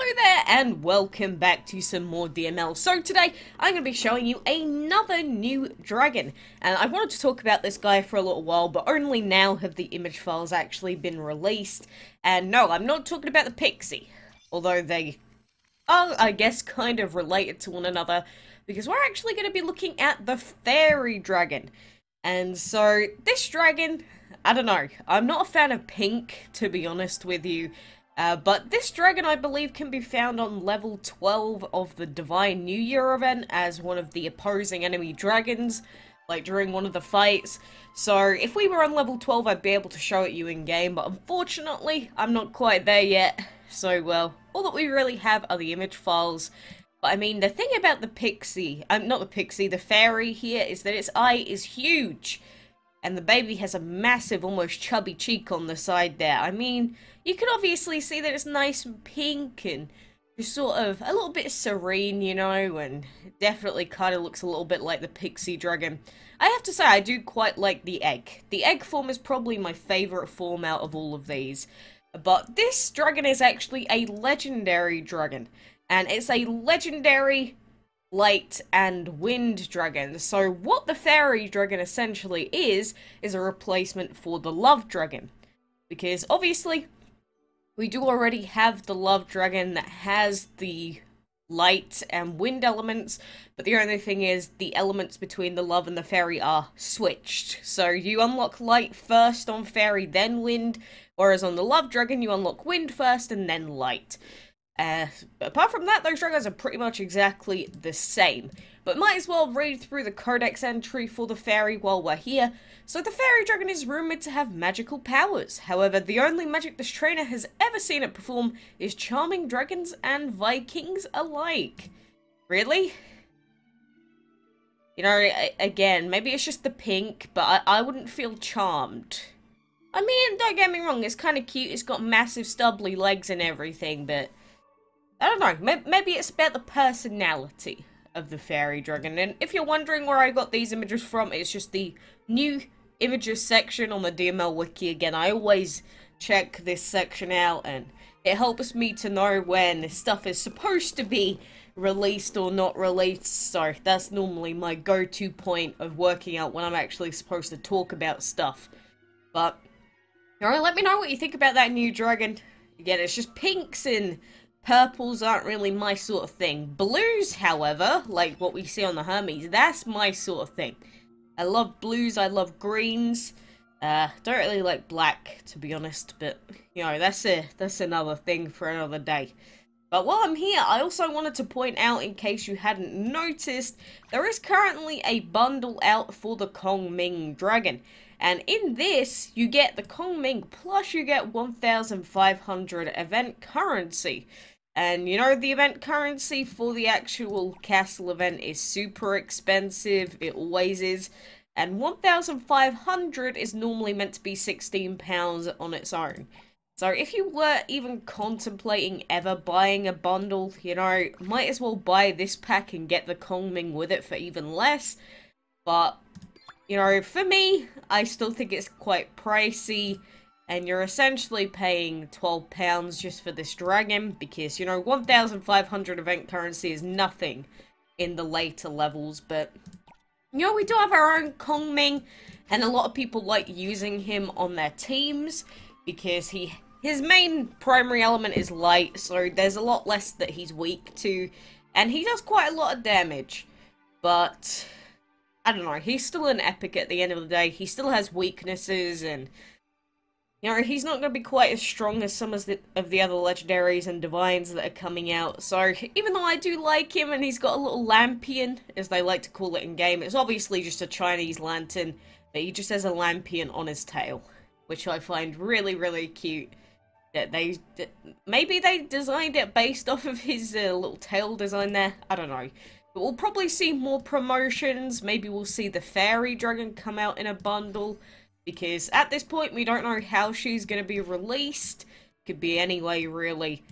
Hello there and welcome back to some more DML. So today I'm going to be showing you another new dragon, and I wanted to talk about this guy for a little while, but only now have the image files actually been released. And no, I'm not talking about the pixie, although they are, I guess, kind of related to one another, because we're actually going to be looking at the fairy dragon. And so this dragon, I don't know, I'm not a fan of pink, to be honest with you. But this dragon, I believe, can be found on level 12 of the Divine New Year event as one of the opposing enemy dragons, like during one of the fights. So if we were on level 12, I'd be able to show it you in-game, but unfortunately, I'm not quite there yet. So, well, all that we really have are the image files. But I mean, the thing about the pixie, not the pixie, the fairy here, is that its eye is huge. And the baby has a massive, almost chubby cheek on the side there. I mean, you can obviously see that it's nice and pink and just sort of a little bit serene, you know, and it definitely kind of looks a little bit like the pixie dragon. I have to say, I do quite like the egg. The egg form is probably my favourite form out of all of these. But this dragon is actually a legendary dragon. And it's a legendary light and wind dragon. So what the fairy dragon essentially is a replacement for the love dragon. Because obviously, we do already have the love dragon that has the light and wind elements, but the only thing is the elements between the love and the fairy are switched. So you unlock light first on fairy, then wind, whereas on the love dragon you unlock wind first and then light. Apart from that, those dragons are pretty much exactly the same. But might as well read through the codex entry for the fairy while we're here. So the fairy dragon is rumoured to have magical powers. However, the only magic this trainer has ever seen it perform is charming dragons and Vikings alike. Really? You know, again, maybe it's just the pink, but I wouldn't feel charmed. I mean, don't get me wrong, it's kind of cute, it's got massive stubbly legs and everything, but I don't know, maybe it's about the personality of the fairy dragon. And if you're wondering where I got these images from, it's just the new images section on the DML wiki. Again, I always check this section out, and it helps me to know when stuff is supposed to be released or not released. So that's normally my go-to point of working out when I'm actually supposed to talk about stuff. But, alright, let me know what you think about that new dragon. Again, it's just pinks and purples aren't really my sort of thing. Blues, however, like what we see on the Hermes, that's my sort of thing. I love blues, I love greens. Don't really like black, to be honest, but, you know, that's another thing for another day. But while I'm here, I also wanted to point out, in case you hadn't noticed, there is currently a bundle out for the Kongming dragon. And in this, you get the Kongming, plus you get 1,500 event currency. And, you know, the event currency for the actual castle event is super expensive. It always is. And 1,500 is normally meant to be £16 on its own. So if you were even contemplating ever buying a bundle, you know, might as well buy this pack and get the Kongming with it for even less. But, you know, for me, I still think it's quite pricey. And you're essentially paying £12 just for this dragon, because, you know, 1,500 event currency is nothing in the later levels. But, you know, we do have our own Kongming, and a lot of people like using him on their teams, because his main primary element is light, so there's a lot less that he's weak to, and he does quite a lot of damage. But I don't know, he's still an epic at the end of the day. He still has weaknesses, and, you know, he's not going to be quite as strong as some of the other legendaries and divines that are coming out. So, even though I do like him, and he's got a little lampion, as they like to call it in-game, it's obviously just a Chinese lantern, but he just has a lampion on his tail, which I find really, really cute. That maybe they designed it based off of his little tail design there, I don't know. But we'll probably see more promotions. Maybe we'll see the fairy dragon come out in a bundle, because at this point we don't know how she's going to be released. Could be any way, really.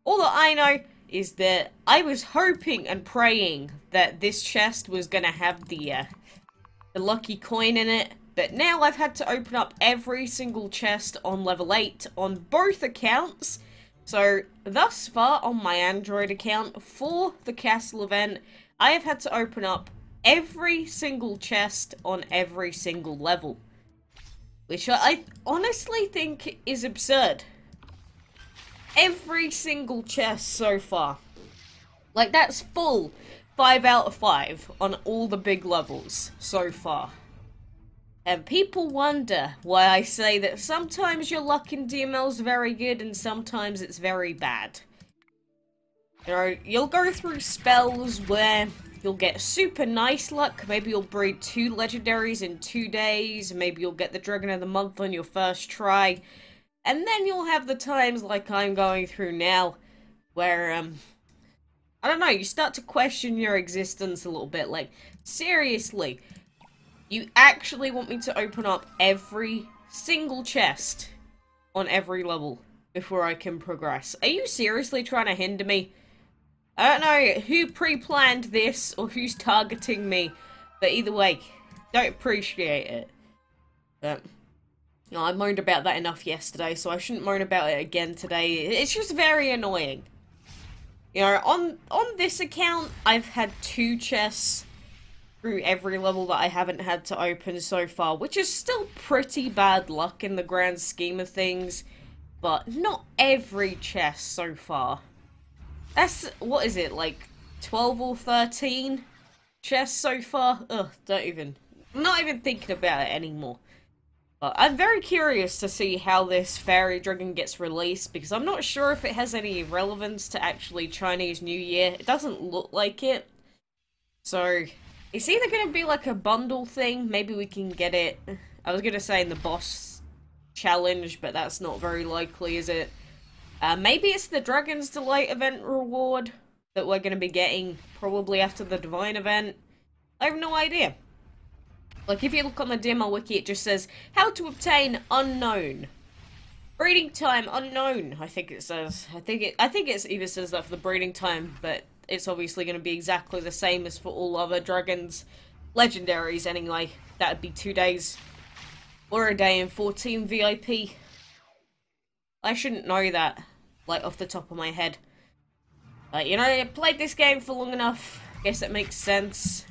All that I know is that I was hoping and praying that this chest was going to have the lucky coin in it. But now I've had to open up every single chest on level 8 on both accounts, So, thus far on my Android account, for the castle event, I have had to open up every single chest on every single level. Which I honestly think is absurd. Every single chest so far. Like, that's full 5 out of 5 on all the big levels so far. And people wonder why I say that sometimes your luck in DML is very good and sometimes it's very bad. You know, you'll go through spells where you'll get super nice luck. Maybe you'll breed 2 legendaries in 2 days. Maybe you'll get the Dragon of the Month on your first try. And then you'll have the times like I'm going through now where, I don't know, you start to question your existence a little bit. Like, seriously, you actually want me to open up every single chest on every level before I can progress? Are you seriously trying to hinder me? I don't know who pre-planned this or who's targeting me, but either way, don't appreciate it. But, you know, I moaned about that enough yesterday, so I shouldn't moan about it again today. It's just very annoying. You know, on this account, I've had 2 chests through every level that I haven't had to open so far, which is still pretty bad luck in the grand scheme of things, but not every chest so far. That's, what is it, like 12 or 13 chests so far? Ugh, I'm not even thinking about it anymore. But I'm very curious to see how this fairy dragon gets released, because I'm not sure if it has any relevance to actually Chinese New Year. It doesn't look like it. So, it's either going to be like a bundle thing, maybe we can get it, I was going to say in the boss challenge, but that's not very likely, is it? Maybe it's the Dragon's Delight event reward that we're going to be getting probably after the Divine event. I have no idea. Like, if you look on the DML wiki, it just says, how to obtain unknown. Breeding time unknown, I think it says. I think it even says that for the breeding time, but it's obviously going to be exactly the same as for all other dragons. Legendaries, anyway. That would be 2 days. Or a day in 14 VIP. I shouldn't know that, like, off the top of my head. But, you know, I played this game for long enough. Guess it makes sense.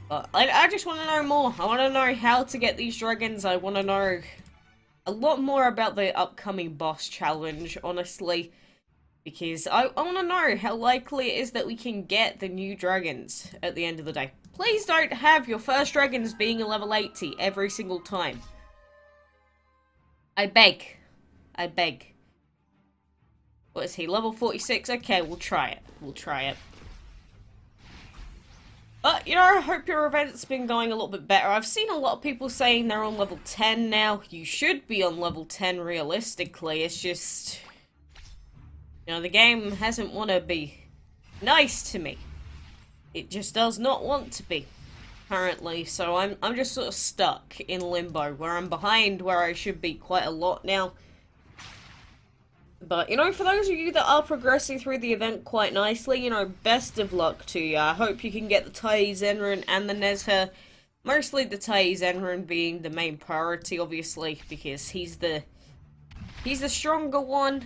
But I just want to know more. I want to know how to get these dragons. I want to know a lot more about the upcoming boss challenge, honestly. Because I want to know how likely it is that we can get the new dragons at the end of the day. Please don't have your first dragons being a level 80 every single time. I beg. I beg. What is he, level 46? Okay, we'll try it. We'll try it. You know, I hope your event's been going a little bit better. I've seen a lot of people saying they're on level 10 now. You should be on level 10 realistically. It's just, you know, the game hasn't want to be nice to me. It just does not want to be, currently. So I'm just sort of stuck in limbo, where I'm behind where I should be quite a lot now. But, you know, for those of you that are progressing through the event quite nicely, you know, best of luck to you. I hope you can get the Tai Zenrin and the Nezha. Mostly the Tai Zenrin being the main priority, obviously, because he's the stronger one.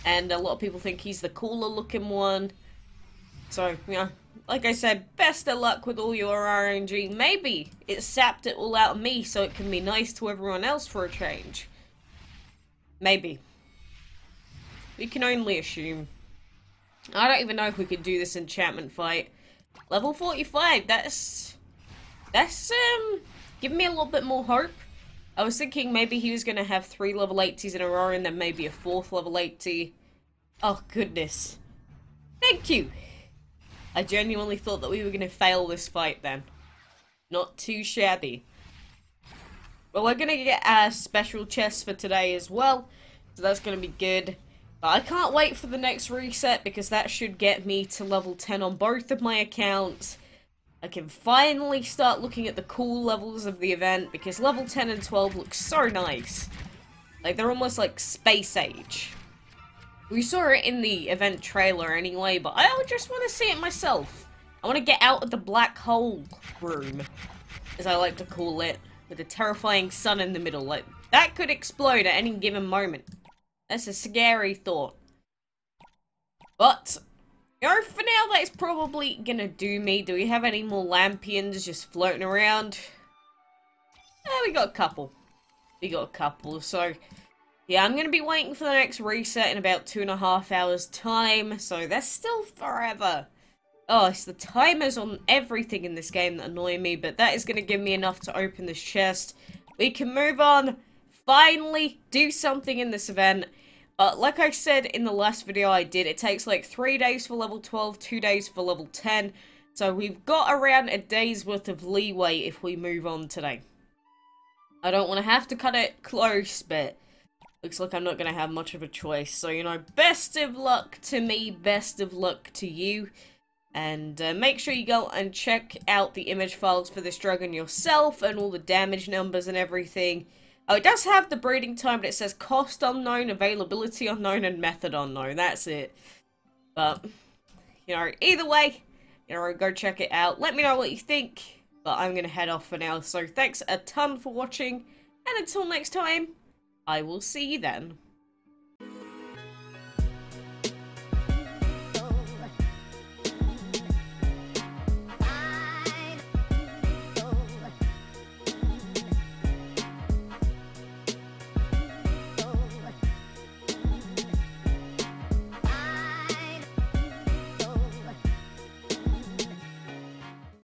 And a lot of people think he's the cooler looking one. So, you know, like I said, best of luck with all your RNG. Maybe it sapped it all out of me so it can be nice to everyone else for a change. Maybe. We can only assume. I don't even know if we could do this enchantment fight. Level 45, that's giving me a little bit more hope. I was thinking maybe he was gonna have 3 level 80s in a row and then maybe a 4th level 80. Oh goodness. Thank you. I genuinely thought that we were gonna fail this fight then. Not too shabby. Well, we're gonna get a special chest for today as well, so that's gonna be good. But I can't wait for the next reset, because that should get me to level 10 on both of my accounts. I can finally start looking at the cool levels of the event, because level 10 and 12 look so nice. Like, they're almost like space age. We saw it in the event trailer anyway, but I just want to see it myself. I want to get out of the black hole room, as I like to call it, with a terrifying sun in the middle. Like, that could explode at any given moment. That's a scary thought. But, you know, for now, that's probably gonna do me. Do we have any more lampions just floating around? We got a couple. We got a couple, so... Yeah, I'm gonna be waiting for the next reset in about 2.5 hours time, so that's still forever. Oh, it's the timers on everything in this game that annoy me, but that is gonna give me enough to open this chest. We can move on, finally do something in this event. Like I said in the last video I did, it takes like 3 days for level 12, 2 days for level 10, so we've got around a day's worth of leeway if we move on today. I don't want to have to cut it close, but looks like I'm not going to have much of a choice. So, you know, best of luck to me, best of luck to you. And make sure you go and check out the image files for this dragon yourself and all the damage numbers and everything. Oh, it does have the breeding time, but it says cost unknown, availability unknown, and method unknown. That's it. But, you know, either way, you know, go check it out. Let me know what you think. But I'm going to head off for now. So thanks a ton for watching. And until next time, I will see you then.